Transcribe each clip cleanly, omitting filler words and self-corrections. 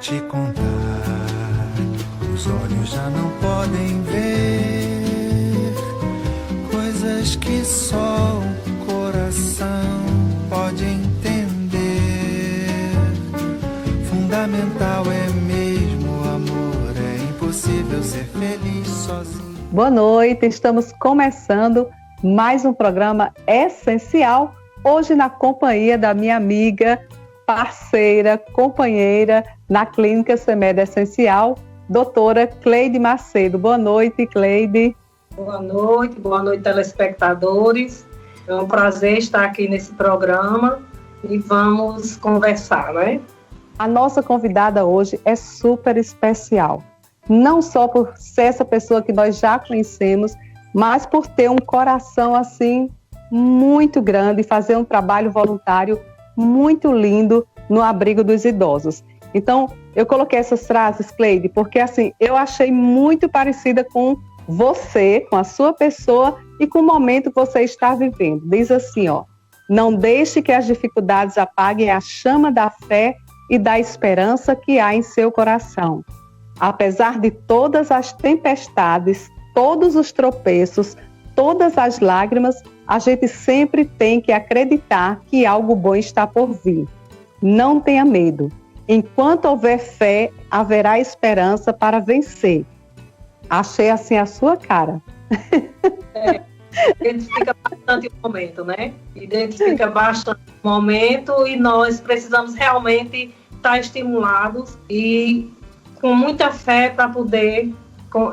te contar. Os olhos já não podem ver coisas que só o coração pode entender. Fundamental é mesmo o amor, é impossível ser feliz sozinho. Boa noite, estamos começando mais um programa essencial, hoje na companhia da minha amiga, parceira, companheira na Clínica CEMED Essencial, doutora Cleide Macedo. Boa noite, Cleide. Boa noite, telespectadores. É um prazer estar aqui nesse programa e vamos conversar, né? A nossa convidada hoje é super especial, não só por ser essa pessoa que nós já conhecemos, mas por ter um coração assim muito grande e fazer um trabalho voluntário muito lindo no abrigo dos idosos. Então, eu coloquei essas frases, Cleide, porque assim, eu achei muito parecida com você, com a sua pessoa e com o momento que você está vivendo. Diz assim, ó: não deixe que as dificuldades apaguem a chama da fé e da esperança que há em seu coração. Apesar de todas as tempestades, todos os tropeços, todas as lágrimas, a gente sempre tem que acreditar que algo bom está por vir. Não tenha medo. Enquanto houver fé, haverá esperança para vencer. Achei assim a sua cara. Identifica bastante o momento, né? Identifica bastante o momento e nós precisamos realmente estar estimulados e com muita fé para poder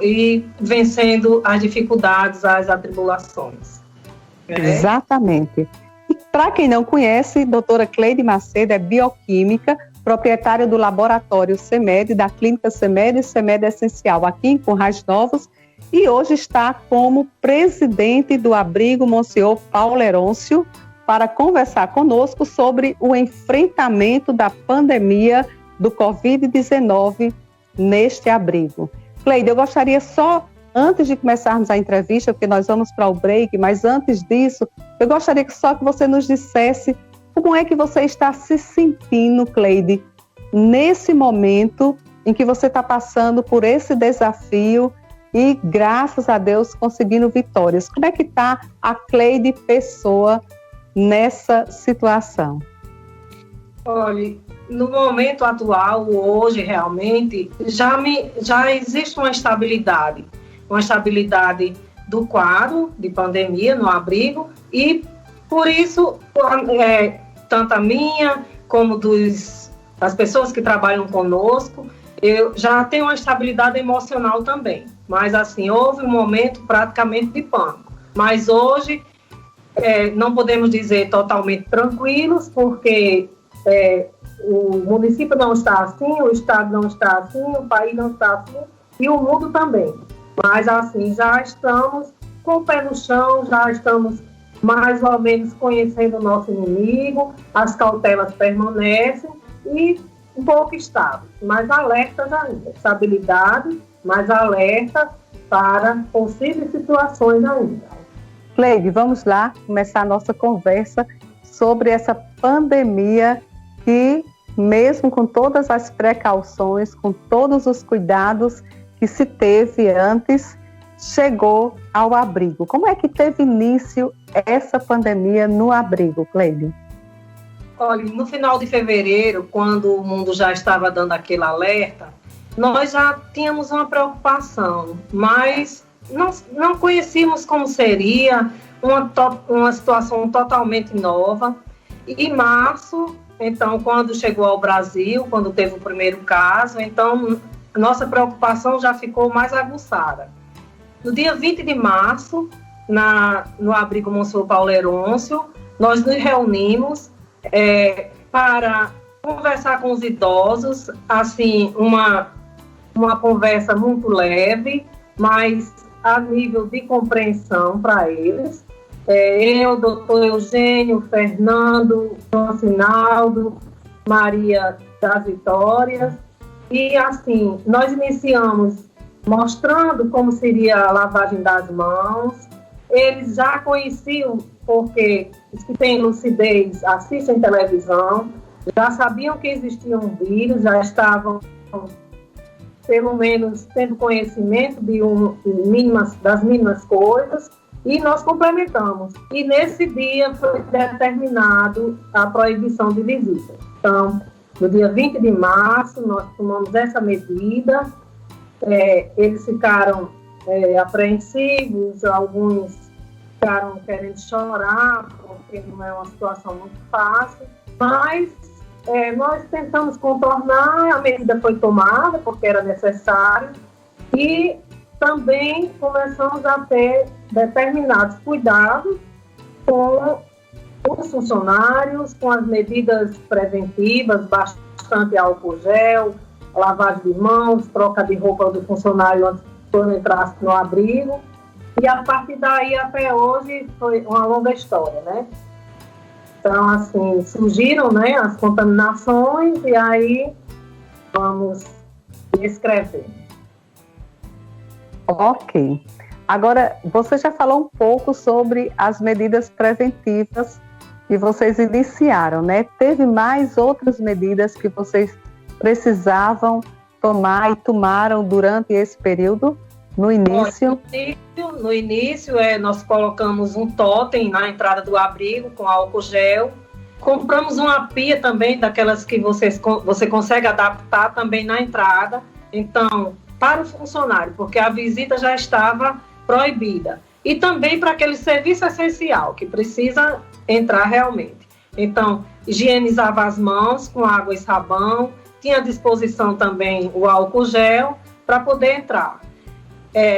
ir vencendo as dificuldades, as atribulações. Exatamente. E para quem não conhece, doutora Cleide Macedo é bioquímica, proprietária do laboratório CEMED, da Clínica CEMED e CEMED Essencial, aqui em Currais Novos, e hoje está como presidente do abrigo Monsenhor Paulo Herôncio para conversar conosco sobre o enfrentamento da pandemia do Covid-19 neste abrigo. Cleide, eu gostaria só, antes de começarmos a entrevista, porque nós vamos para o break, mas antes disso, eu gostaria que você nos dissesse como é que você está se sentindo, Cleide, nesse momento em que você está passando por esse desafio e, graças a Deus, conseguindo vitórias. Como é que está a Cleide pessoa nessa situação? Olha, no momento atual, hoje, realmente, já existe uma estabilidade do quadro de pandemia no abrigo e, por isso, tanto a minha como das pessoas que trabalham conosco, eu já tenho uma estabilidade emocional também. Mas, assim, houve um momento praticamente de pânico. Mas hoje, não podemos dizer totalmente tranquilos, porque o município não está assim, o estado não está assim, o país não está assim e o mundo também. Mas, assim, já estamos com o pé no chão, já estamos mais ou menos conhecendo o nosso inimigo, as cautelas permanecem e um pouco estável, mas alertas ainda. Estabilidade, mas alerta para possíveis situações ainda. Cleide, vamos lá começar a nossa conversa sobre essa pandemia que, mesmo com todas as precauções, com todos os cuidados que se teve antes, chegou ao abrigo. Como é que teve início essa pandemia no abrigo, Cleide? Olha, no final de fevereiro, quando o mundo já estava dando aquele alerta, nós já tínhamos uma preocupação, mas não conhecíamos como seria, uma situação totalmente nova. E em março, então, quando chegou ao Brasil, quando teve o primeiro caso, então, a nossa preocupação já ficou mais aguçada. No dia 20 de março, no abrigo Monsenhor Paulo Herôncio, nós nos reunimos para conversar com os idosos, assim, uma conversa muito leve, mas a nível de compreensão para eles. Eu, doutor Eugênio, Fernando, João Sinaldo, Maria das Vitórias, e assim, nós iniciamos mostrando como seria a lavagem das mãos. Eles já conheciam, porque os que têm lucidez assistem televisão, já sabiam que existia um vírus, já estavam pelo menos tendo conhecimento das mínimas coisas, e nós complementamos. E nesse dia foi determinado a proibição de visita. Então, no dia 20 de março, nós tomamos essa medida. Eles ficaram apreensivos, alguns ficaram querendo chorar, porque não é uma situação muito fácil, mas nós tentamos contornar, a medida foi tomada, porque era necessário, e também começamos a ter determinados cuidados com os funcionários, com as medidas preventivas, bastante álcool gel, lavagem de mãos, troca de roupa do funcionário antes quando entrasse no abrigo. E a partir daí até hoje foi uma longa história, né? Então, assim, surgiram, né, as contaminações e aí vamos escrever. Ok. Agora, você já falou um pouco sobre as medidas preventivas que vocês iniciaram, né? Teve mais outras medidas que vocês precisavam tomar e tomaram durante esse período? No início? No início, nós colocamos um totem na entrada do abrigo com álcool gel. Compramos uma pia também, daquelas que você consegue adaptar também na entrada. Então, para o funcionário, porque a visita já estava proibida. E também para aquele serviço essencial, que precisa entrar realmente. Então, higienizava as mãos com água e sabão, tinha à disposição também o álcool gel para poder entrar.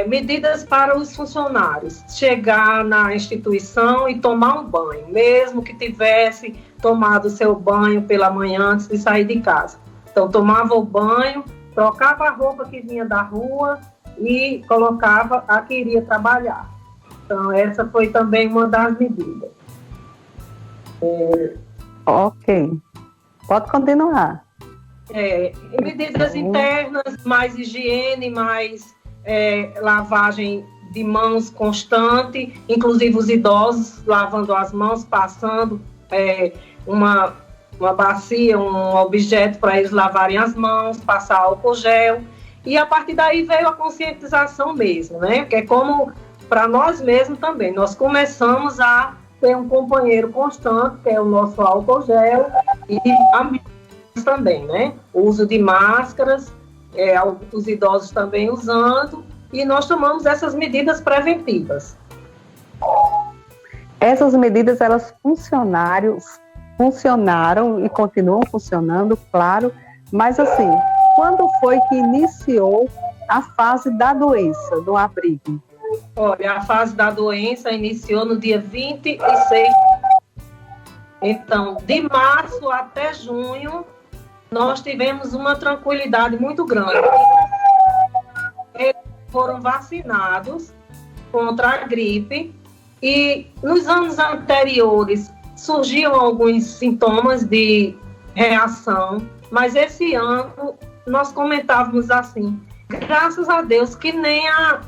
Medidas para os funcionários, chegar na instituição e tomar um banho, mesmo que tivesse tomado o seu banho pela manhã antes de sair de casa. Então, tomava o banho, trocava a roupa que vinha da rua e colocava a que iria trabalhar. Então, essa foi também uma das medidas. Ok. Pode continuar. Medidas internas, mais higiene, mais lavagem de mãos constante, inclusive os idosos lavando as mãos, passando uma bacia, um objeto para eles lavarem as mãos, passar álcool gel. E a partir daí veio a conscientização mesmo, né? Que é como para nós mesmos também. Nós começamos a ter um companheiro constante, que é o nosso álcool gel, e amigos também, né? O uso de máscaras, os idosos também usando, e nós tomamos essas medidas preventivas. Essas medidas, elas funcionaram e continuam funcionando, claro, mas assim, quando foi que iniciou a fase da doença do abrigo? Olha, a fase da doença iniciou no dia 26. Então, de março até junho, nós tivemos uma tranquilidade muito grande. Eles foram vacinados contra a gripe e nos anos anteriores surgiam alguns sintomas de reação, mas esse ano nós comentávamos assim, graças a Deus que nem a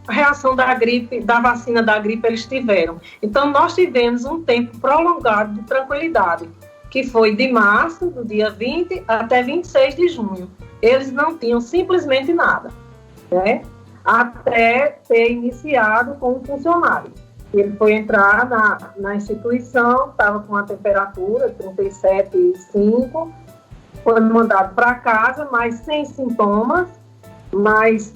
reação da gripe, da vacina da gripe eles tiveram. Então nós tivemos um tempo prolongado de tranquilidade, que foi de março, do dia 20 até 26 de junho. Eles não tinham simplesmente nada, né? Até ter iniciado com um funcionário. Ele foi entrar na instituição, estava com uma temperatura 37,5, foi mandado para casa, mas sem sintomas, mas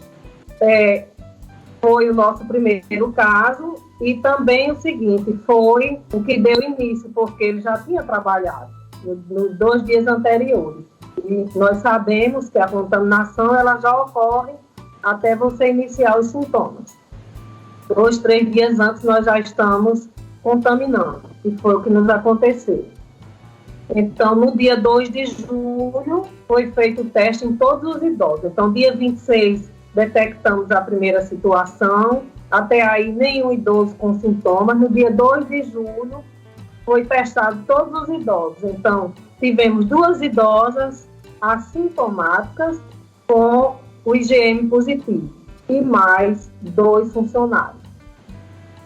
foi o nosso primeiro caso. E também o seguinte, foi o que deu início, porque ele já tinha trabalhado nos 2 dias anteriores. E nós sabemos que a contaminação ela já ocorre até você iniciar os sintomas. 2, 3 dias antes nós já estamos contaminando, e foi o que nos aconteceu. Então, no dia 2 de julho, foi feito o teste em todos os idosos. Então, dia 26, detectamos a primeira situação, até aí nenhum idoso com sintomas. No dia 2 de julho, foi testado todos os idosos. Então, tivemos 2 idosas assintomáticas com o IgM positivo e mais 2 funcionários.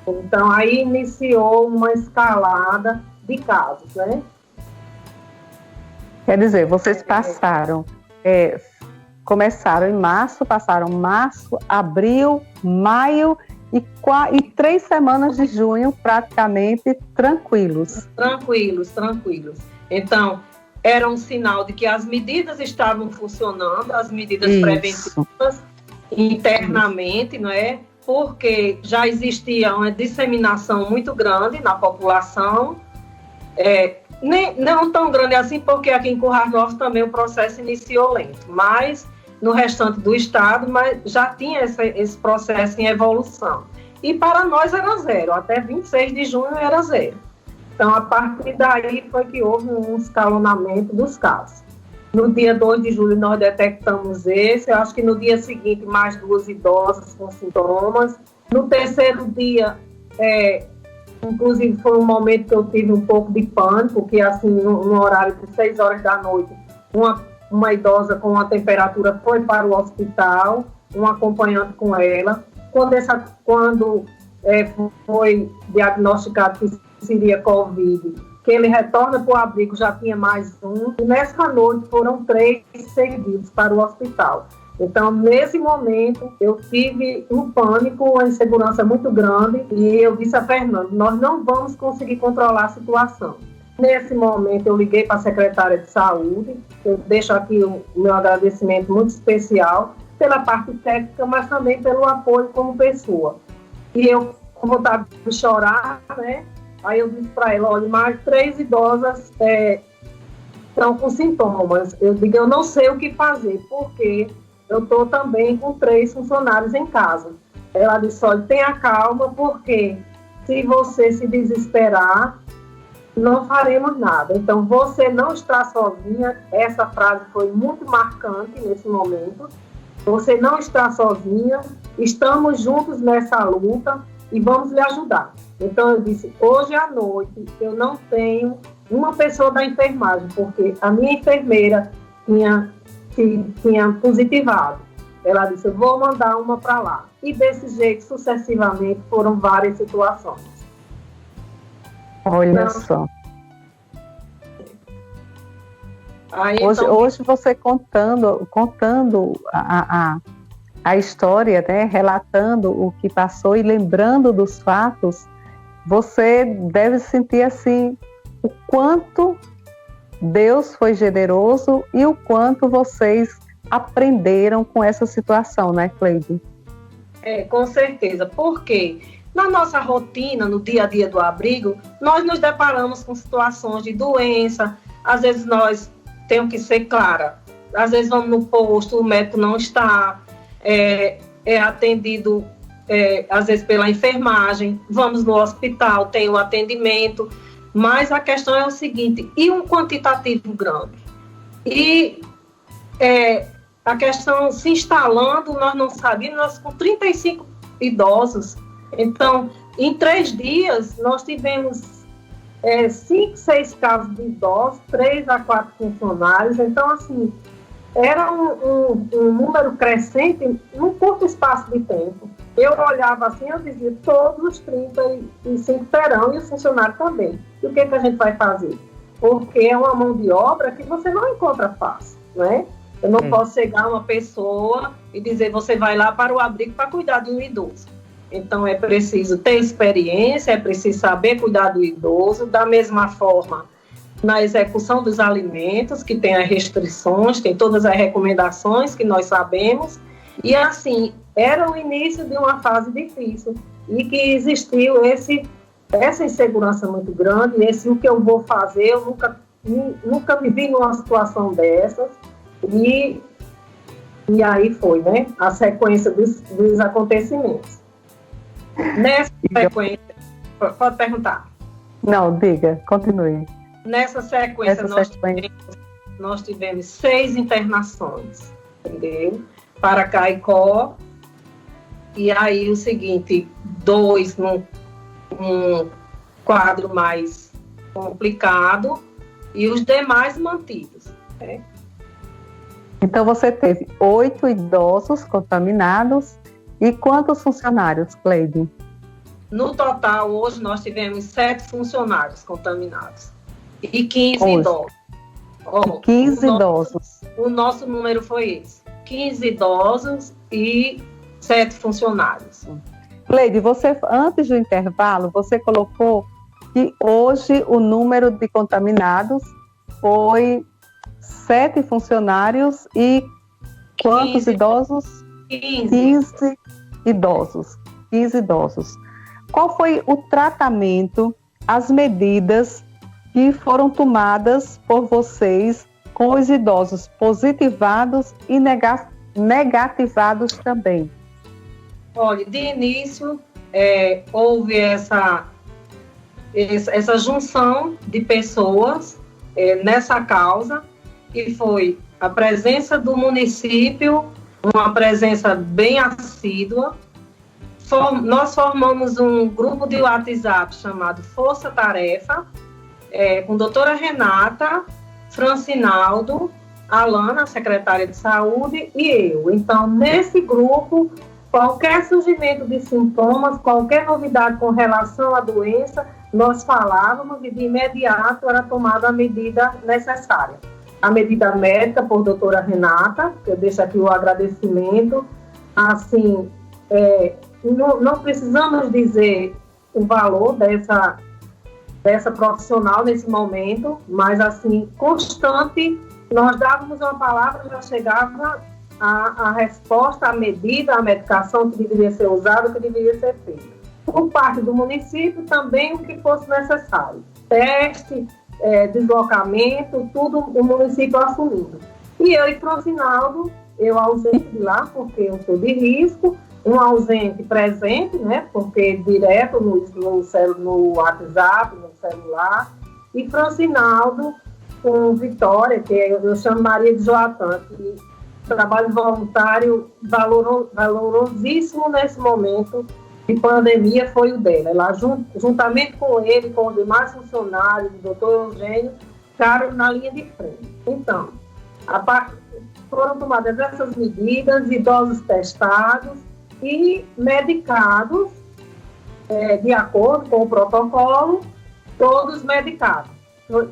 Então, aí iniciou uma escalada de casos, né? Quer dizer, vocês passaram começaram em março, passaram março, abril, maio e 3 semanas de junho praticamente tranquilos. Tranquilos. Então, era um sinal de que as medidas estavam funcionando, as medidas preventivas internamente, não é? Porque já existia uma disseminação muito grande na população, não tão grande assim, porque aqui em Currais Novos também o processo iniciou lento, mas no restante do estado, mas já tinha esse processo em evolução. E para nós era 0, até 26 de junho era 0. Então, a partir daí foi que houve um escalonamento dos casos. No dia 2 de julho nós detectamos esse, eu acho que no dia seguinte mais 2 idosas com sintomas. No terceiro dia, inclusive foi um momento que eu tive um pouco de pânico, que assim, no horário de 6 horas da noite, uma idosa com uma temperatura foi para o hospital, um acompanhante com ela. Quando foi diagnosticado que seria Covid, que ele retorna para o abrigo, já tinha mais um. E nessa noite foram 3 seguidos para o hospital. Então, nesse momento, eu tive um pânico, uma insegurança muito grande, e eu disse a Fernando, nós não vamos conseguir controlar a situação. Nesse momento, eu liguei para a secretária de saúde, eu deixo aqui o meu agradecimento muito especial pela parte técnica, mas também pelo apoio como pessoa. E eu, com vontade de chorar, né? Aí eu disse para ela, olha, mais 3 idosas estão com sintomas. Eu digo, eu não sei o que fazer, porque eu estou também com 3 funcionários em casa. Ela disse, olha, tenha calma, porque se você se desesperar, não faremos nada. Então, você não está sozinha. Essa frase foi muito marcante nesse momento. Você não está sozinha, estamos juntos nessa luta e vamos lhe ajudar. Então, eu disse, hoje à noite eu não tenho uma pessoa da enfermagem, porque a minha enfermeira tinha positivado. Ela disse, eu vou mandar uma para lá. E desse jeito, sucessivamente, foram várias situações. Olha só. Aí, hoje você contando a história, né, relatando o que passou e lembrando dos fatos, você deve sentir assim o quanto Deus foi generoso e o quanto vocês aprenderam com essa situação, né, Cleide? Com certeza, porque na nossa rotina, no dia a dia do abrigo, nós nos deparamos com situações de doença, às vezes nós temos que ser clara, às vezes vamos no posto, o médico não está, é atendido às vezes pela enfermagem, vamos no hospital, tem o atendimento, mas a questão é o seguinte, e um quantitativo grande? E a questão se instalando, nós não sabíamos, nós com 35 idosos, então, em 3 dias, nós tivemos 5, 6 casos de idosos, 3 a 4 funcionários, então, assim, era um número crescente num curto espaço de tempo. Eu olhava assim, eu dizia, todos os 35 terão e os funcionários também. E o que a gente vai fazer? Porque é uma mão de obra que você não encontra fácil, né? Eu não posso chegar uma pessoa e dizer, você vai lá para o abrigo para cuidar de um idoso. Então, é preciso ter experiência, é preciso saber cuidar do idoso, da mesma forma, na execução dos alimentos, que tem as restrições, tem todas as recomendações que nós sabemos, e assim, era o início de uma fase difícil, e que existiu essa insegurança muito grande, o que eu vou fazer, eu nunca me vi numa situação dessas, e aí foi, né, a sequência dos acontecimentos. Nessa sequência, pode perguntar. Não, diga, continue. Nessa sequência, nós tivemos 6 internações, entendeu? Para Caicó, e aí o seguinte, 2 num quadro mais complicado, e os demais mantidos, né? Então você teve 8 idosos contaminados, e quantos funcionários, Cleide? No total, hoje nós tivemos 7 funcionários contaminados. E 15 idosos. 15 idosos. O nosso número foi esse. 15 idosos e 7 funcionários. Cleide, você, antes do intervalo, você colocou que hoje o número de contaminados foi 7 funcionários e quantos 15. Idosos? 15 idosos. 15 idosos. Qual foi o tratamento, as medidas que foram tomadas por vocês com os idosos positivados e negativados também? Olha, de início, houve essa junção de pessoas nessa causa, que foi a presença do município, uma presença bem assídua. Nós formamos um grupo de WhatsApp chamado Força Tarefa, com a doutora Renata, Francinaldo, Alana, secretária de Saúde, e eu. Então, nesse grupo, qualquer surgimento de sintomas, qualquer novidade com relação à doença, nós falávamos e de imediato era tomada a medida necessária. A medida médica por doutora Renata, que eu deixo aqui o agradecimento. Assim, não precisamos dizer o valor dessa profissional nesse momento, mas assim, constante, nós dávamos uma palavra, já chegava a resposta, a medida, a medicação que deveria ser usada, que deveria ser feita. Por parte do município, também o que fosse necessário. Teste, deslocamento, tudo o município assumindo. E eu e Francinaldo, eu ausente de lá, porque eu sou de risco, um ausente presente, né, porque direto no WhatsApp, no celular, e Francinaldo com Vitória, que eu chamo Maria de Joatã, que trabalho voluntário valorosíssimo nesse momento de pandemia foi o dela. Ela, juntamente com ele, com os demais funcionários, o doutor Eugênio, ficaram na linha de frente. Então, foram tomadas essas medidas, idosos testados e medicados, de acordo com o protocolo, todos medicados.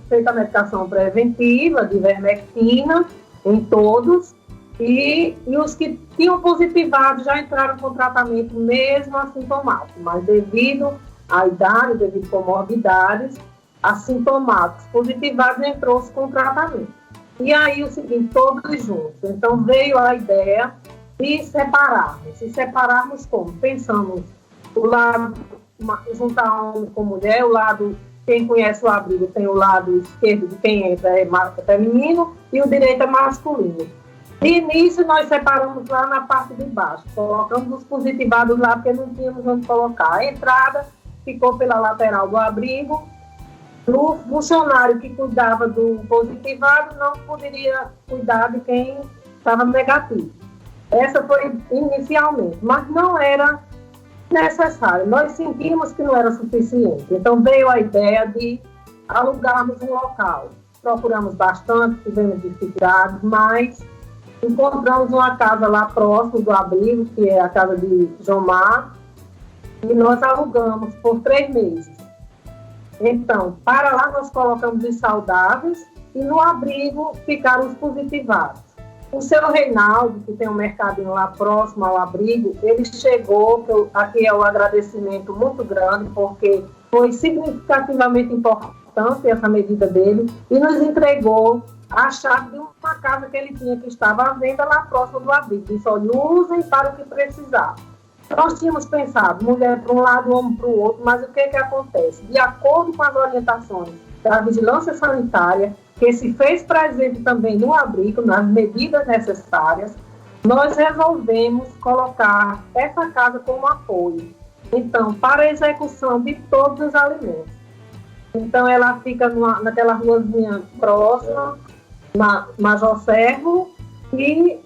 Feita a medicação preventiva de ivermectina em todos, e os que tinham positivado já entraram com tratamento mesmo assintomático, mas devido à idade, devido a comorbidades, assintomáticos positivados entrou-se com tratamento. E aí o seguinte, todos juntos. Então veio a ideia de separarmos. E separarmos como? Pensamos o lado, juntar homem com mulher, o lado, quem conhece o abrigo tem o lado esquerdo de quem entra é feminino e o direito é masculino. De início, nós separamos lá na parte de baixo, colocamos os positivados lá, porque não tínhamos onde colocar. A entrada ficou pela lateral do abrigo. O funcionário que cuidava do positivado não poderia cuidar de quem estava negativo. Essa foi inicialmente, mas não era necessário. Nós sentimos que não era suficiente. Então, veio a ideia de alugarmos um local. Procuramos bastante, tivemos dificuldades, mas encontramos uma casa lá próximo do abrigo, que é a casa de Jomar, e nós alugamos por 3 meses. Então, para lá nós colocamos os saudáveis e no abrigo ficaram os positivados. O seu Reinaldo, que tem um mercadinho lá próximo ao abrigo, ele chegou, aqui é um agradecimento muito grande, porque foi significativamente importante essa medida dele, e nos entregou a chave de uma casa que ele tinha, que estava à venda lá próximo do abrigo. Disse, olha, usem para o que precisar. Nós tínhamos pensado, mulher para um lado, homem para o outro, mas o que acontece? De acordo com as orientações da vigilância sanitária, que se fez presente também no abrigo, nas medidas necessárias, nós resolvemos colocar essa casa como apoio. Então, para a execução de todos os alimentos. Então, ela fica naquela ruazinha próxima, na Major Servo, e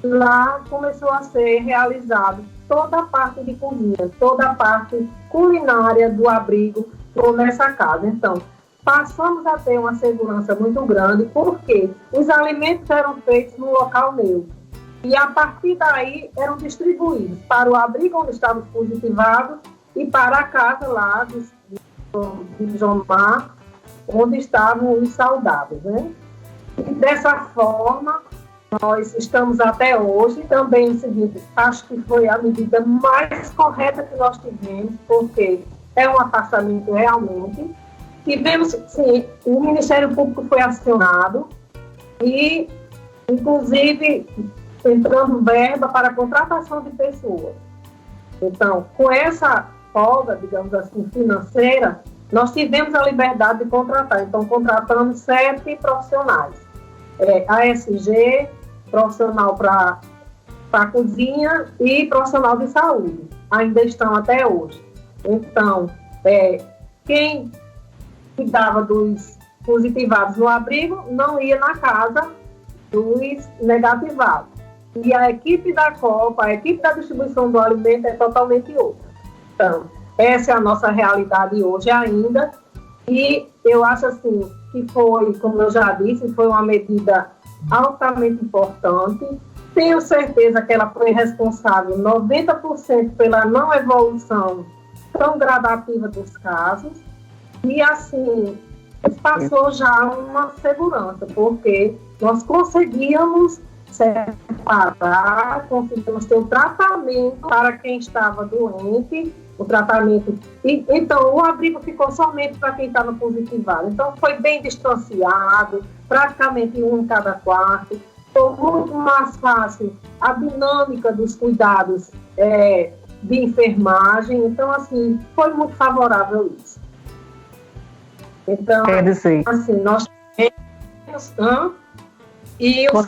lá começou a ser realizado toda a parte de cozinha, toda a parte culinária do abrigo nessa casa. Então, passamos a ter uma segurança muito grande, porque os alimentos eram feitos no local neutro. E a partir daí eram distribuídos para o abrigo onde estavam positivados e para a casa lá de Jomar, onde estavam os saudáveis, né? E dessa forma, nós estamos até hoje. Também o seguinte, acho que foi a medida mais correta que nós tivemos, porque é um afastamento realmente. Tivemos, sim, o Ministério Público foi acionado e, inclusive, entrando verba para a contratação de pessoas. Então, com essa folga, digamos assim, financeira, nós tivemos a liberdade de contratar. Então, contratamos 7 profissionais. ASG, profissional para a cozinha e profissional de saúde. Ainda estão até hoje. Então, quem cuidava dos positivados no abrigo não ia na casa dos negativados. E a equipe da Copa, a equipe da distribuição do alimento é totalmente outra. Então, essa é a nossa realidade hoje ainda. E eu acho assim que foi, como eu já disse, foi uma medida altamente importante. Tenho certeza que ela foi responsável 90% pela não evolução tão gradativa dos casos. E assim, passou já uma segurança, porque nós conseguíamos separar, conseguimos ter o tratamento para quem estava doente, o tratamento. E, então, o abrigo ficou somente para quem estava positivado. Então, foi bem distanciado, praticamente um em cada quarto. Foi muito mais fácil a dinâmica dos cuidados de enfermagem. Então, assim, foi muito favorável isso. Então, assim, nós temos... E os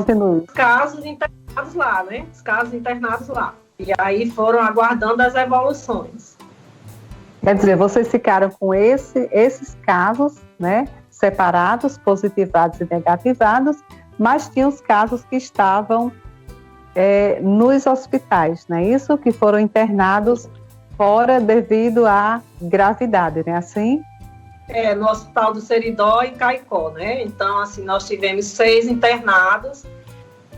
casos internados lá, né? Os casos internados lá. E aí foram aguardando as evoluções. Quer dizer, vocês ficaram com esses casos, né? Separados, positivados e negativados, mas tinha os casos que estavam nos hospitais, não é isso? Que foram internados fora devido à gravidade, não é assim? No Hospital do Seridó e Caicó, né? Então, assim, nós tivemos 6 internados.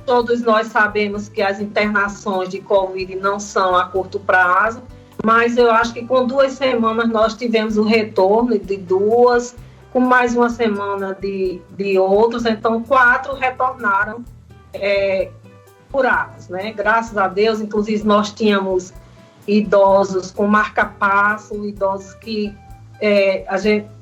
Todos nós sabemos que as internações de Covid não são a curto prazo, mas eu acho que com 2 semanas nós tivemos o retorno de 2, com mais uma semana de outros, então 4 retornaram curados, né? Graças a Deus, inclusive nós tínhamos idosos com marca-passo, idosos que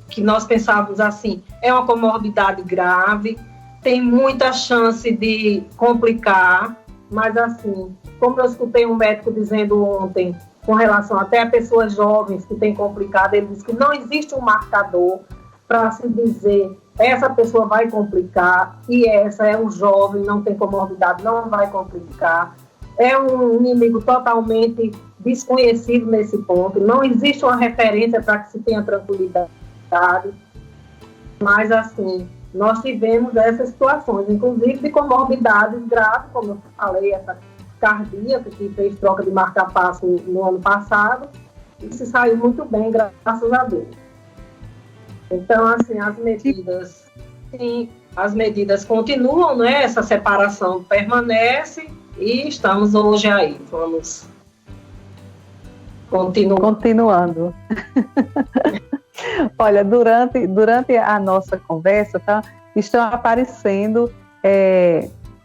que nós pensávamos assim, é uma comorbidade grave, tem muita chance de complicar, mas assim, como eu escutei um médico dizendo ontem, com relação até a pessoas jovens que têm complicado, ele disse que não existe um marcador para se dizer, essa pessoa vai complicar, e essa é um jovem, não tem comorbidade, não vai complicar. É um inimigo totalmente desconhecido nesse ponto, não existe uma referência para que se tenha tranquilidade. Mas, assim, nós tivemos essas situações, inclusive de comorbidades graves, como eu falei, essa cardíaca que fez troca de marca-passo no ano passado, e se saiu muito bem, graças a Deus. Então, assim, as medidas continuam, né? Essa separação permanece e estamos hoje aí, vamos continuando. Olha, durante a nossa conversa, estão aparecendo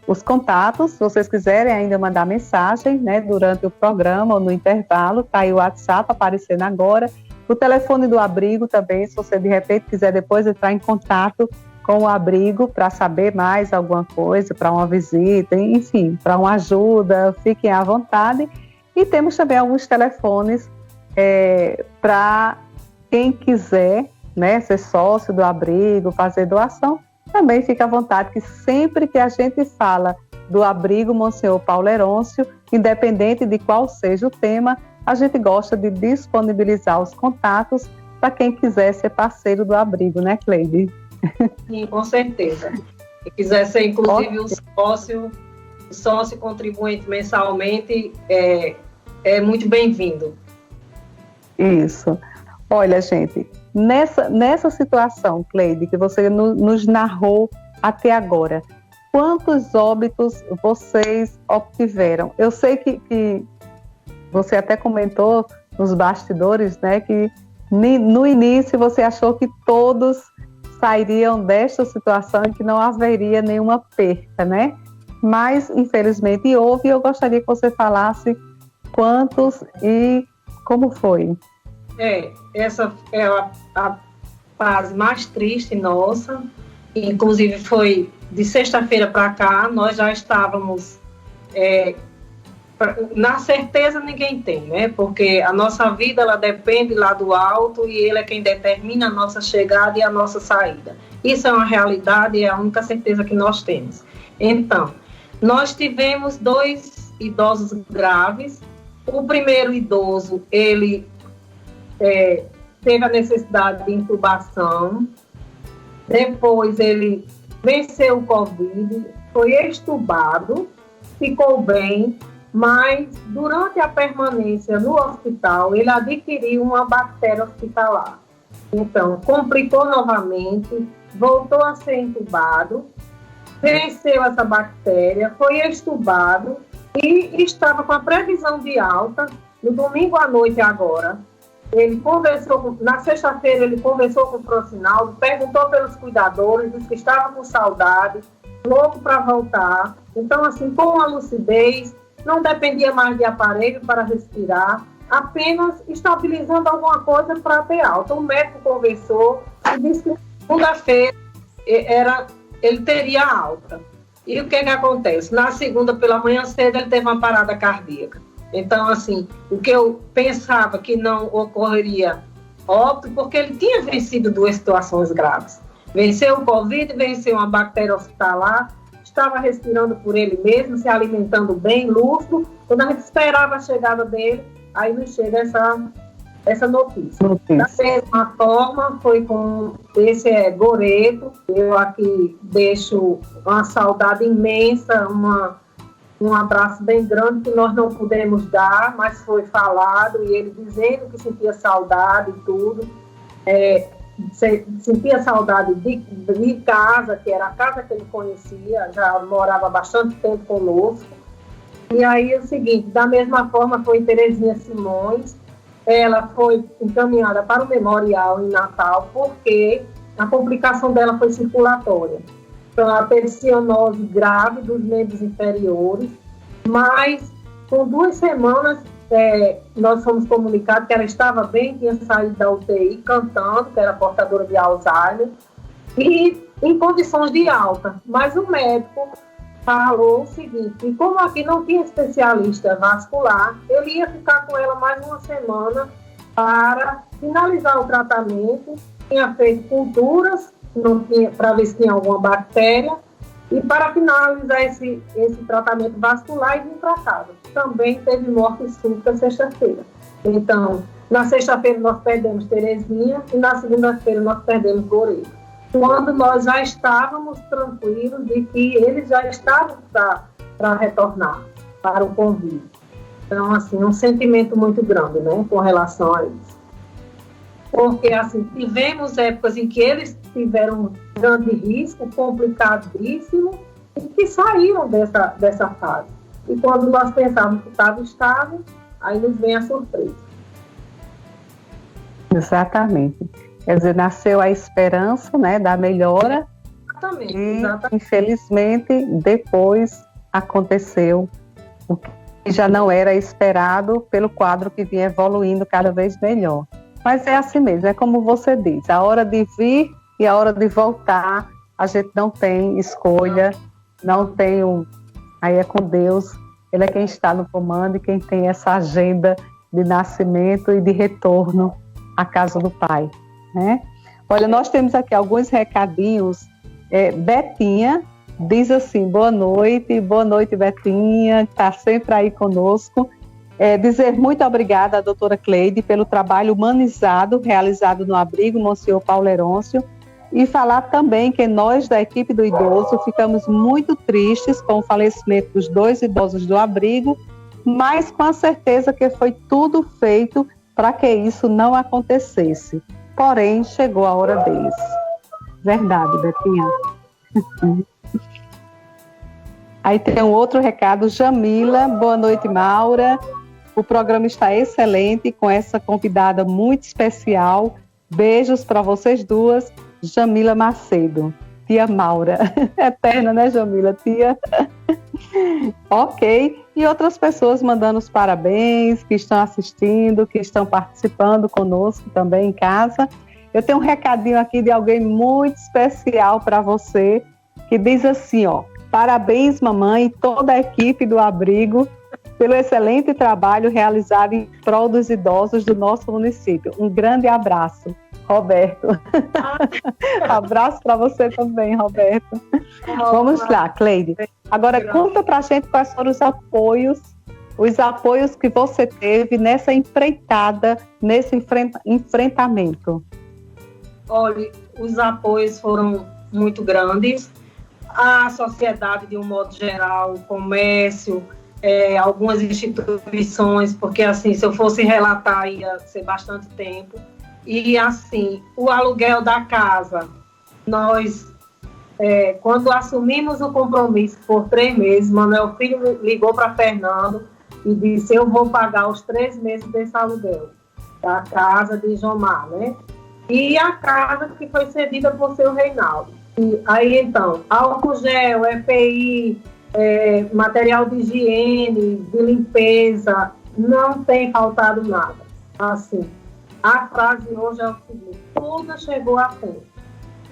os contatos. Se vocês quiserem ainda mandar mensagem, né, durante o programa ou no intervalo, está aí o WhatsApp aparecendo agora. O telefone do abrigo também, se você de repente quiser depois entrar em contato com o abrigo para saber mais alguma coisa, para uma visita, enfim, para uma ajuda, fiquem à vontade. E temos também alguns telefones para quem quiser, né, ser sócio do abrigo, fazer doação, também fica à vontade, que sempre que a gente fala do abrigo Monsenhor Paulo Herôncio, independente de qual seja o tema, a gente gosta de disponibilizar os contatos para quem quiser ser parceiro do abrigo, né, Cleide? Sim, com certeza. Se quiser ser, inclusive, o sócio contribuinte mensalmente, é muito bem-vindo. Isso. Olha, gente, nessa situação, Cleide, que você nos narrou até agora, quantos óbitos vocês obtiveram? Eu sei que você até comentou nos bastidores, né, que no início você achou que todos sairiam desta situação e que não haveria nenhuma perca, né? mas infelizmente houve, e eu gostaria que você falasse quantos e como foi. Essa é a fase mais triste nossa, inclusive foi de sexta-feira para cá, nós já estávamos, na certeza ninguém tem, né? Porque a nossa vida, ela depende lá do alto e ele é quem determina a nossa chegada e a nossa saída. Isso é uma realidade e é a única certeza que nós temos. Então, nós tivemos 2 idosos graves. O primeiro idoso, ele teve a necessidade de intubação, depois ele venceu o Covid, foi extubado, ficou bem, mas durante a permanência no hospital, ele adquiriu uma bactéria hospitalar. Então, complicou novamente, voltou a ser intubado, venceu essa bactéria, foi extubado e estava com a previsão de alta. No domingo à noite agora, ele conversou, na sexta-feira ele conversou com o Procinaldo, perguntou pelos cuidadores, disse que estava com saudade, louco para voltar. Então, assim, com uma lucidez, não dependia mais de aparelho para respirar, apenas estabilizando alguma coisa para ter alta. O médico conversou e disse que segunda-feira ele teria alta. E o que acontece? Na segunda, pela manhã cedo, ele teve uma parada cardíaca. Então, assim, o que eu pensava que não ocorreria óbito, porque ele tinha vencido 2 situações graves. Venceu o Covid, venceu uma bactéria hospitalar, estava respirando por ele mesmo, se alimentando bem, lúcido. Quando a gente esperava a chegada dele, aí nos chega essa notícia. Da mesma forma, foi com esse Goreto. Eu aqui deixo uma saudade imensa, um abraço bem grande que nós não pudemos dar, mas foi falado, e ele dizendo que sentia saudade e tudo. Sentia saudade de casa, que era a casa que ele conhecia, já morava bastante tempo conosco. E aí é o seguinte, da mesma forma foi Terezinha Simões, ela foi encaminhada para o memorial em Natal, porque a complicação dela foi circulatória. Então, ela teve cianose grave dos membros inferiores, mas com 2 semanas nós fomos comunicados que ela estava bem, tinha saído da UTI cantando, que era portadora de Alzheimer, e em condições de alta. Mas o médico falou o seguinte, e como aqui não tinha especialista vascular, ele ia ficar com ela mais uma semana para finalizar o tratamento. Tinha feito culturas para ver se tinha alguma bactéria e para finalizar esse tratamento vascular e vir para casa. Também teve morte súbita sexta-feira. Então, na sexta-feira nós perdemos Terezinha e na segunda-feira nós perdemos Goreto. Quando nós já estávamos tranquilos de que eles já estavam para retornar para o convívio. Então, assim, um sentimento muito grande, né, com relação a isso. Porque, assim, tivemos épocas em que eles tiveram um grande risco, complicadíssimo, e que saíram dessa fase. E quando nós pensávamos que estava estável, aí nos vem a surpresa. Exatamente. Quer dizer, nasceu a esperança, né, da melhora. Exatamente, e, exatamente. Infelizmente, depois aconteceu o que já não era esperado pelo quadro que vinha evoluindo cada vez melhor. Mas é assim mesmo, é como você diz, a hora de vir e a hora de voltar, a gente não tem escolha, não tem aí é com Deus, Ele é quem está no comando e quem tem essa agenda de nascimento e de retorno à casa do Pai, né? Olha, nós temos aqui alguns recadinhos. Betinha diz assim, boa noite Betinha, está sempre aí conosco. Dizer muito obrigada à doutora Cleide pelo trabalho humanizado realizado no abrigo Monsenhor Paulo Herôncio, e falar também que nós da equipe do idoso ficamos muito tristes com o falecimento dos 2 idosos do abrigo, mas com a certeza que foi tudo feito para que isso não acontecesse. Porém, chegou a hora deles. Verdade, Betinha. Aí tem um outro recado, Jamila, boa noite, Maura. O programa está excelente, com essa convidada muito especial. Beijos para vocês duas, Jamila Macedo. tia Maura. Eterna, né, Jamila? Tia. Ok. E outras pessoas mandando os parabéns, que estão assistindo, que estão participando conosco também em casa. Eu tenho um recadinho aqui de alguém muito especial para você, que diz assim, ó: parabéns, mamãe e toda a equipe do abrigo pelo excelente trabalho realizado em prol dos idosos do nosso município. Um grande abraço, Roberto. Abraço para você também, Roberto. Vamos lá, Cleide. Agora conta para a gente quais foram os apoios que você teve nessa empreitada, nesse enfrentamento. Olha, os apoios foram muito grandes. A sociedade, de um modo geral, o comércio, algumas instituições, porque assim, se eu fosse relatar, ia ser bastante tempo. E assim, o aluguel da casa, nós, quando assumimos o compromisso por 3 meses, Manuel Filho ligou para Fernando e disse: eu vou pagar os 3 meses desse aluguel da casa de Jomar, né? E a casa que foi cedida por seu Reinaldo. E aí, então, álcool gel, EPI, material de higiene, de limpeza, não tem faltado nada. Assim, a frase hoje é o seguinte: tudo chegou a tempo.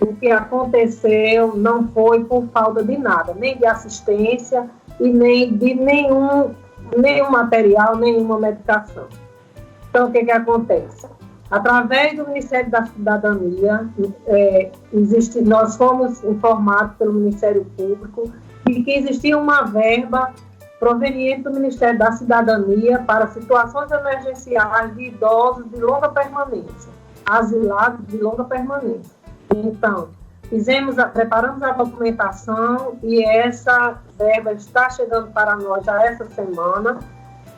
O que aconteceu não foi por falta de nada, nem de assistência e nem de nenhum material, nenhuma medicação. Então, o que acontece? Através do Ministério da Cidadania, nós fomos informados pelo Ministério Público de que existia uma verba proveniente do Ministério da Cidadania para situações emergenciais de idosos de longa permanência, asilados de longa permanência. Então, preparamos a documentação e essa verba está chegando para nós já essa semana.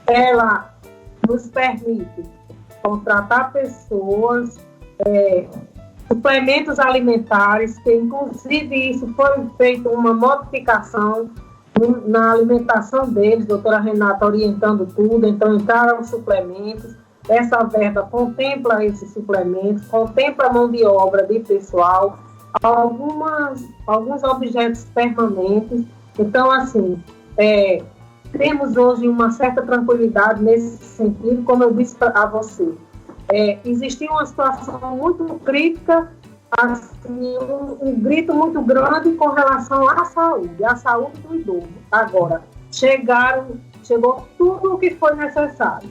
Ela nos permite contratar pessoas, suplementos alimentares, que inclusive isso foi feito uma modificação na alimentação deles, doutora Renata orientando tudo, então entraram os suplementos, essa verba contempla esses suplementos, contempla a mão de obra de pessoal, alguns objetos permanentes, então assim, temos hoje uma certa tranquilidade nesse sentido, como eu disse a você. Existia uma situação muito crítica, assim, um grito muito grande com relação à saúde do idoso. Agora, chegou tudo o que foi necessário.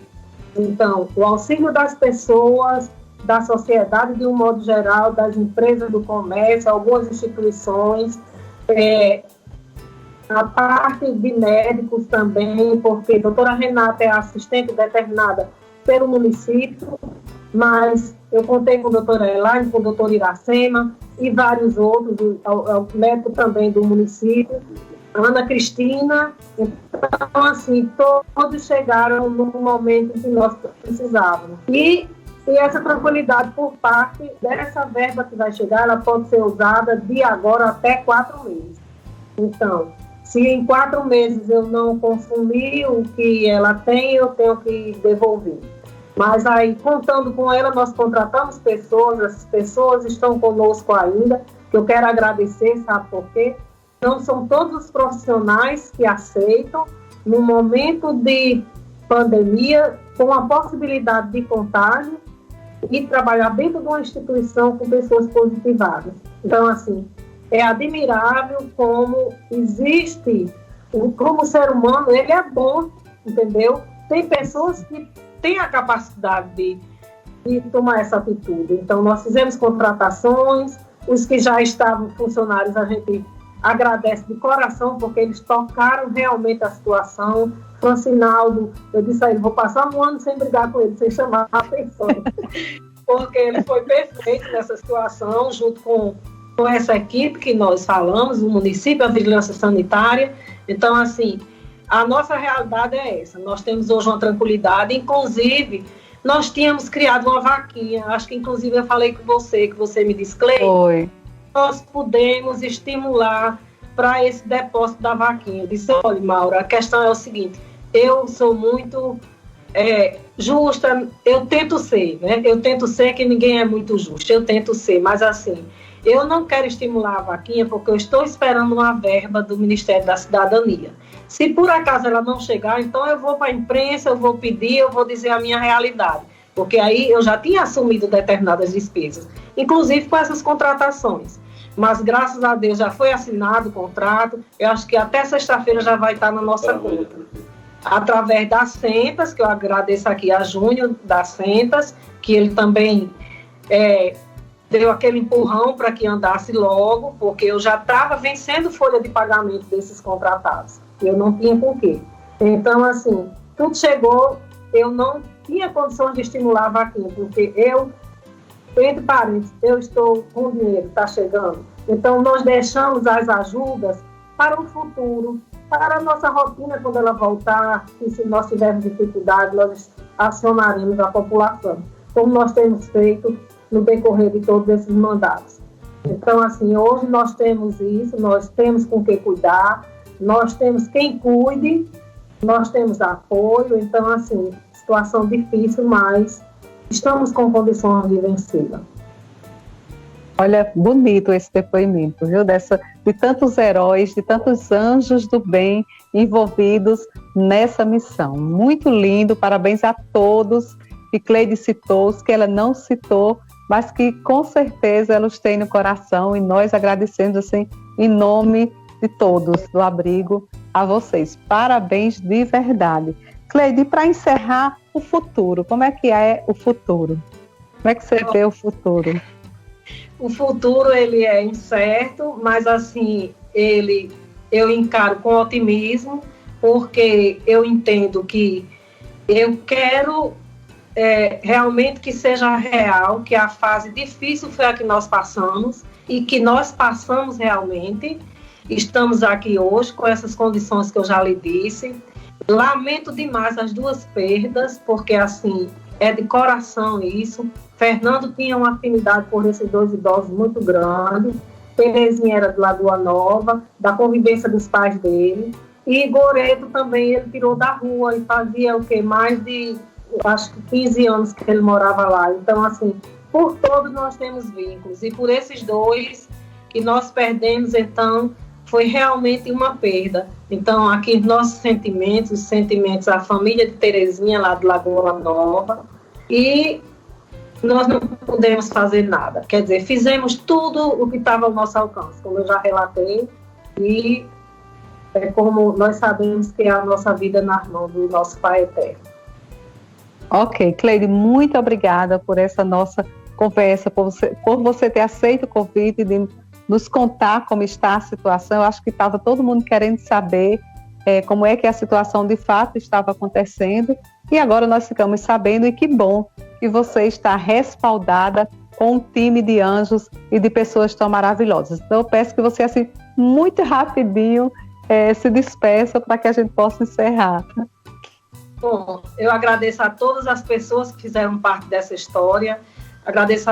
Então, o auxílio das pessoas, da sociedade de um modo geral, das empresas do comércio, algumas instituições, a parte de médicos também, porque a doutora Renata é assistente determinada pelo município, mas eu contei com a doutora Elaine, com o doutor Iracema e vários outros, o médico também do município, Ana Cristina. Então, assim, todos chegaram no momento em que nós precisávamos. E essa tranquilidade por parte dessa verba que vai chegar, ela pode ser usada de agora até 4 meses. Então, se em 4 meses eu não consumir o que ela tem, eu tenho que devolver. Mas aí, contando com ela, nós contratamos pessoas, essas pessoas estão conosco ainda, que eu quero agradecer, sabe por quê? Não são todos os profissionais que aceitam, no momento de pandemia, com a possibilidade de contágio, e trabalhar dentro de uma instituição com pessoas positivadas. Então, assim, é admirável como existe, como o ser humano, ele é bom, entendeu? Tem pessoas que têm a capacidade de tomar essa atitude. Então, nós fizemos contratações, os que já estavam funcionários, a gente agradece de coração, porque eles tocaram realmente a situação. Francinaldo, eu disse a ele, vou passar 1 ano sem brigar com ele, sem chamar a atenção, porque ele foi perfeito nessa situação, junto com essa equipe que nós falamos, o município, a vigilância sanitária. Então, assim, a nossa realidade é essa. Nós temos hoje uma tranquilidade, inclusive, nós tínhamos criado uma vaquinha, acho que inclusive eu falei com você, que você me disse, Cleide, nós podemos estimular para esse depósito da vaquinha. Eu disse, olha, Maura, a questão é o seguinte, eu sou muito justa, eu tento ser, né? Eu tento ser, que ninguém é muito justo, eu tento ser, mas assim, eu não quero estimular a vaquinha porque eu estou esperando uma verba do Ministério da Cidadania. Se por acaso ela não chegar, então eu vou para a imprensa, eu vou pedir, eu vou dizer a minha realidade. Porque aí eu já tinha assumido determinadas despesas, inclusive com essas contratações. Mas, graças a Deus, já foi assinado o contrato. Eu acho que até sexta-feira já vai estar na nossa conta. Através das Sentas, que eu agradeço aqui a Júnior das Sentas, que ele também deu aquele empurrão para que andasse logo, porque eu já estava vencendo folha de pagamento desses contratados. Eu não tinha com quê. Então, assim, tudo chegou, eu não tinha condições de estimular a vaquinha, porque eu, entre parênteses, eu estou com dinheiro, está chegando. Então, nós deixamos as ajudas para o futuro, para a nossa rotina quando ela voltar, e se nós tivermos dificuldade, nós acionaremos a população, como nós temos feito no decorrer de todos esses mandatos. Então, assim, hoje nós temos isso, nós temos com que cuidar, nós temos quem cuide, nós temos apoio, então, assim, situação difícil, mas estamos com condições de vencê-la. Olha, bonito esse depoimento, viu? De tantos heróis, de tantos anjos do bem envolvidos nessa missão. Muito lindo, parabéns a todos que Cleide citou, os que ela não citou, mas que com certeza ela os tem no coração, e nós agradecemos assim, em nome de todos do abrigo, a vocês. Parabéns de verdade. Cleide, para encerrar, o futuro, como é que é o futuro? Como é que você vê o futuro? O futuro, ele é incerto, mas assim, eu encaro com otimismo, porque eu entendo que eu quero realmente que seja real, que a fase difícil foi a que nós passamos, e que nós passamos realmente. Estamos aqui hoje com essas condições que eu já lhe disse. Lamento demais as duas perdas, porque assim, é de coração isso. Fernando tinha uma afinidade por esses dois idosos muito grande. Terezinha era de Lagoa Nova, da convivência dos pais dele. E Goreto também, ele tirou da rua e fazia o quê? Mais de, acho que 15 anos que ele morava lá. Então, assim, por todos nós temos vínculos. E por esses dois que nós perdemos, então, foi realmente uma perda. Então, aqui nossos sentimentos, os sentimentos da família de Terezinha, lá de Lagoa Nova. E nós não pudemos fazer nada. Quer dizer, fizemos tudo o que estava ao nosso alcance, como eu já relatei, e como nós sabemos que é a nossa vida nas mãos do nosso Pai Eterno. Ok, Cleide, muito obrigada por essa nossa conversa, por você ter aceito o convite de nos contar como está a situação. Eu acho que estava todo mundo querendo saber como é que a situação de fato estava acontecendo, e agora nós ficamos sabendo, e que bom que você está respaldada com um time de anjos e de pessoas tão maravilhosas. Então eu peço que você, assim, muito rapidinho, se despeça para que a gente possa encerrar. Bom, eu agradeço a todas as pessoas que fizeram parte dessa história, agradeço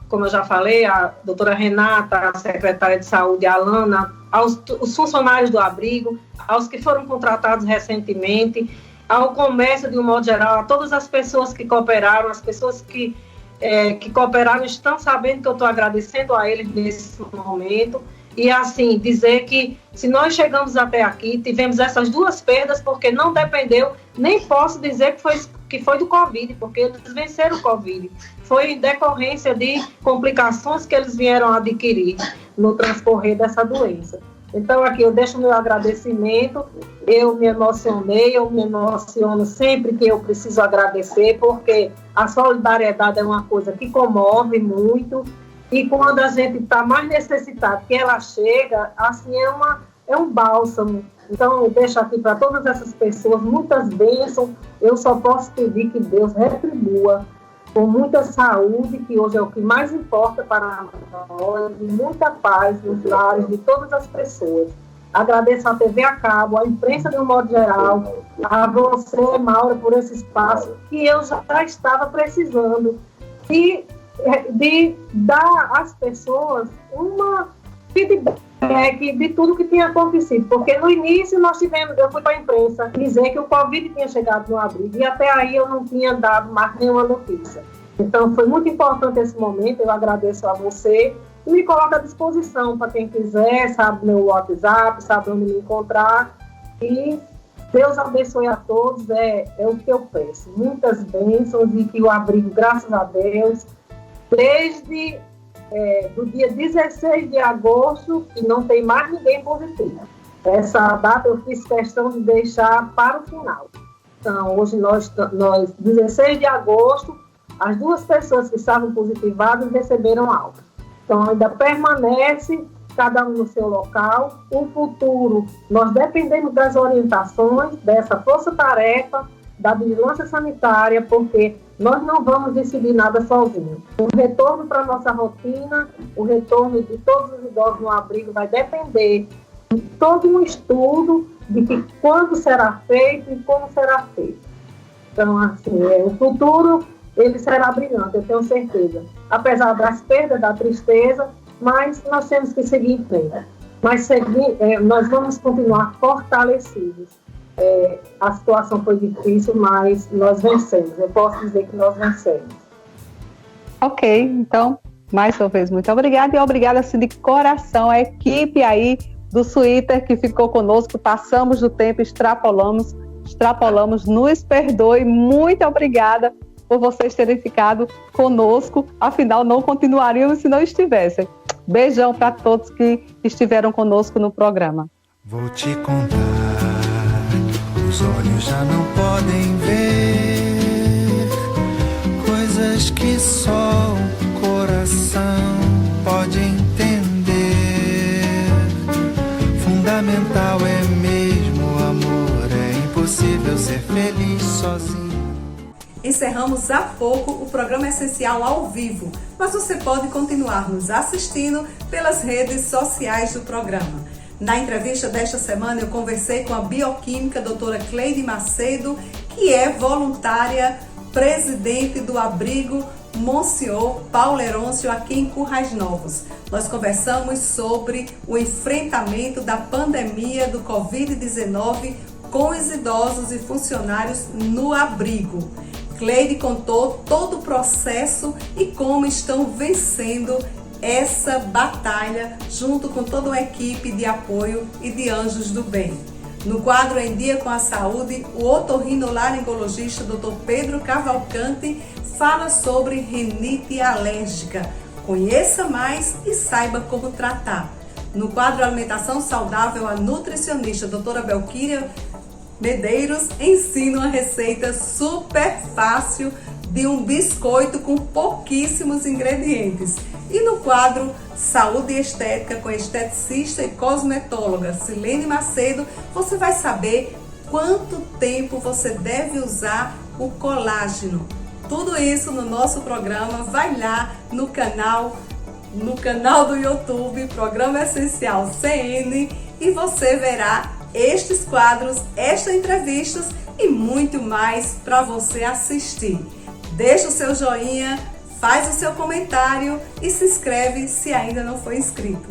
como eu já falei, a doutora Renata, a secretária de saúde, a Alana, os funcionários do abrigo, aos que foram contratados recentemente, ao comércio de um modo geral, a todas as pessoas que cooperaram, as pessoas que cooperaram estão sabendo que eu estou agradecendo a eles nesse momento. E assim, dizer que se nós chegamos até aqui, tivemos essas duas perdas, porque não dependeu, nem posso dizer que foi do Covid, porque eles venceram o Covid. Foi em decorrência de complicações que eles vieram adquirir no transcorrer dessa doença. Então, aqui eu deixo o meu agradecimento. Eu me emocionei, eu me emociono sempre que eu preciso agradecer, porque a solidariedade é uma coisa que comove muito. E quando a gente está mais necessitado, que ela chega, assim, é um bálsamo. Então, eu deixo aqui para todas essas pessoas muitas bênçãos. Eu só posso pedir que Deus retribua com muita saúde, que hoje é o que mais importa para nós, e muita paz nos lares de todas as pessoas. Agradeço à TV a cabo, à imprensa de um modo geral, a você, Maura, por esse espaço que eu já estava precisando. E de dar às pessoas uma feedback de tudo que tinha acontecido, porque no início eu fui para a imprensa dizer que o Covid tinha chegado no abrigo, e até aí eu não tinha dado mais nenhuma notícia. Então foi muito importante esse momento. Eu agradeço a você e me coloco à disposição para quem quiser, sabe meu WhatsApp, sabe onde me encontrar. E Deus abençoe a todos, é o que eu peço. Muitas bênçãos e que o abrigo, graças a Deus, desde do dia 16 de agosto, que não tem mais ninguém positivo. Essa data eu fiz questão de deixar para o final. Então, hoje nós 16 de agosto, as 2 pessoas que estavam positivadas receberam alta. Então, ainda permanece cada um no seu local. O futuro, nós dependemos das orientações dessa força-tarefa, da vigilância sanitária, porque nós não vamos decidir nada sozinhos. O retorno para a nossa rotina, o retorno de todos os idosos no abrigo vai depender de todo um estudo de que quando será feito e como será feito. Então, assim, o futuro, ele será brilhante, eu tenho certeza. Apesar das perdas, da tristeza, mas nós temos que seguir em frente. Mas nós vamos continuar fortalecidos. A situação foi difícil, mas nós vencemos. Eu posso dizer que nós vencemos. Ok, então, mais uma vez, muito obrigada. E obrigada, assim, de coração, a equipe aí do Twitter que ficou conosco. Passamos do tempo, extrapolamos, nos perdoe. Muito obrigada por vocês terem ficado conosco. Afinal, não continuaríamos se não estivessem. Beijão para todos que estiveram conosco no programa. Vou te contar, os olhos já não podem ver coisas que só o coração pode entender. Fundamental é mesmo o amor, é impossível ser feliz sozinho. Encerramos há pouco o programa Essencial ao vivo, mas você pode continuar nos assistindo pelas redes sociais do programa. Na entrevista desta semana eu conversei com a bioquímica doutora Cleide Macedo, que é voluntária presidente do abrigo Monsenhor Paulo Herôncio aqui em Currais Novos. Nós conversamos sobre o enfrentamento da pandemia do Covid-19 com os idosos e funcionários no abrigo. Cleide contou todo o processo e como estão vencendo essa batalha junto com toda uma equipe de apoio e de anjos do bem. No quadro Em Dia com a Saúde, o otorrinolaringologista Dr. Pedro Cavalcante fala sobre rinite alérgica. Conheça mais e saiba como tratar. No quadro Alimentação Saudável, a nutricionista doutora Belquíria Medeiros ensina uma receita super fácil de um biscoito com pouquíssimos ingredientes. E no quadro Saúde e Estética com a esteticista e cosmetóloga Silene Macedo, você vai saber quanto tempo você deve usar o colágeno. Tudo isso no nosso programa, vai lá no canal do YouTube, Programa Essencial CN, e você verá estes quadros, estas entrevistas e muito mais para você assistir. Deixa o seu joinha, faz o seu comentário e se inscreve se ainda não foi inscrito.